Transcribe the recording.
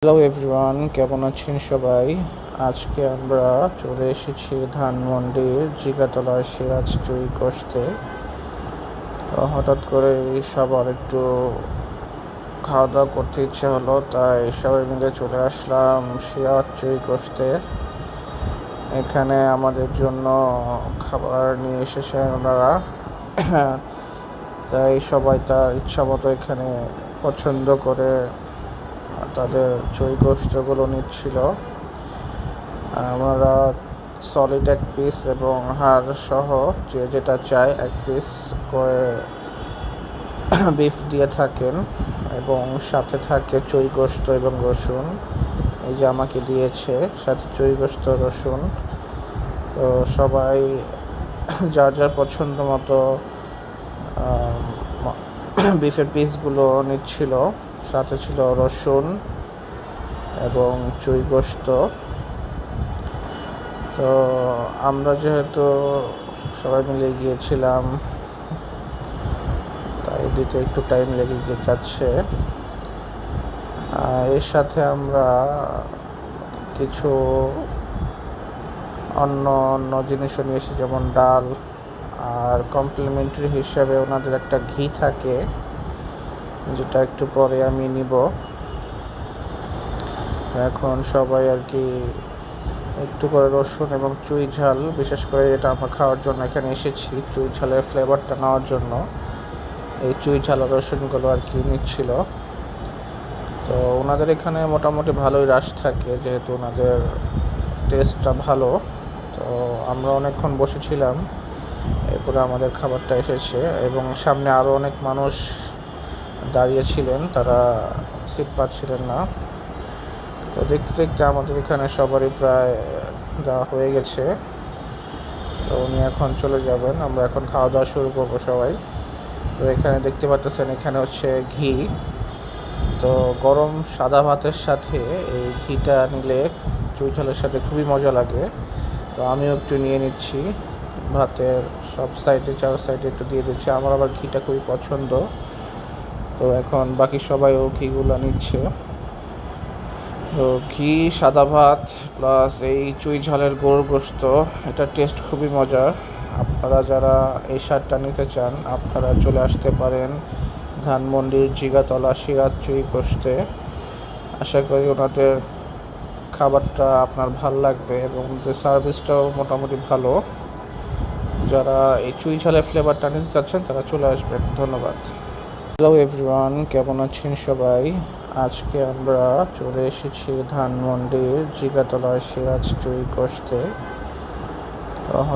Hello everyone, কেমন আছেন সবাই? আজকে আমরা চলে এসেছি ধানমন্ডির জিগাতলা সিরাজ চুই কষতে। তো হঠাৎ করে সবার একটু খাওয়া দাওয়া করতে ইচ্ছে হলো, তাই সবাই মিলে চলে আসলাম সিরাজ চুই কষতে। এখানে আমাদের জন্য খাবার নিয়ে এসেছেন ওনারা। তাই সবাই তার ইচ্ছা মতো এখানে পছন্দ করে তাদের চুই গোশতগুলো নিচ্ছিল। আমরা সলিড এক পিস এবং হাড় সহ যে যেটা চায় এক পিস করে বিফ দিয়ে থাকেন এবং সাথে থাকে চুই গোশত এবং রসুন। এই যে আমাকে দিয়েছে সাথে চুই গোশত রসুন। তো সবাই যার যার পছন্দ মতো বিফের পিসগুলো নিচ্ছিল। সাথে ছিল রসুন এবং চুই গোশত। তো আমরা যেহেতু সবাই মিলে গিয়েছিলাম, তাই দিতে একটু টাইম লেগে যাচ্ছে। এর সাথে আমরা কিছু অন্য অন্য জিনিসও নিয়ে এসেছি, যেমন ডাল। আর কমপ্লিমেন্টারি হিসাবে ওনাদের একটা ঘি থাকে, যেটা একটু পরে আমি নিব। এখন সবাই আর কি একটু করে রসুন এবং চুই ঝাল, বিশেষ করে এটা আমরা খাওয়ার জন্য এখানে এসেছি, চুই ঝালের ফ্লেভারটা নেওয়ার জন্য এই চুই ঝাল রসুনগুলো আর কি নিচ্ছিল। তো ওনাদের এখানে মোটামুটি ভালোই রাশ থাকে, যেহেতু ওনাদের টেস্টটা ভালো। তো আমরা অনেকক্ষণ বসেছিলাম, এরপরে আমাদের খাবারটা এসেছে এবং সামনে আরও অনেক মানুষ দাঁড়িয়েছিলেন, তারা সিট পাচ্ছিলেন না। তো দেখতে দেখতে আমাদের এখানে সবারই প্রায় দেওয়া হয়ে গেছে। তো উনি এখন চলে যাবেন, আমরা এখন খাওয়া দাওয়া শুরু করবো সবাই। তো এখানে দেখতে পাচ্ছেন, এখানে হচ্ছে ঘি। তো গরম সাদা ভাতের সাথে এই ঘিটা নিলে চুই ঝালের সাথে খুবই মজা লাগে। তো আমিও একটু নিয়ে নিচ্ছি, ভাতের সব সাইডে চার সাইডে একটু দিয়ে দিচ্ছি। আমার আবার ঘিটা খুবই পছন্দ। তো এখন বাকি সবাইও ঘিগুলো নিচ্ছে। তো ঘি, সাদা ভাত প্লাস এই চুই ঝালের গরুর গোশত, এটার টেস্ট খুবই মজার। আপনারা যারা এই স্বাদটা নিতে চান, আপনারা চলে আসতে পারেন ধানমন্ডির জিগাতলা সিরাজ চুই কষতে। আশা করি ওনাদের খাবারটা আপনার ভাল লাগবে এবং ওদের সার্ভিসটাও মোটামুটি ভালো। যারা এই চুই ঝালের ফ্লেভারটা নিতে চাচ্ছেন তারা চলে আসবেন। ধন্যবাদ। হ্যালো এভরিওয়ান, কেমন আছেন সবাই? আজকে আমরা চলে এসেছি ধানমন্ডির জিগাতলা সিরাজ চুই কষতে। তো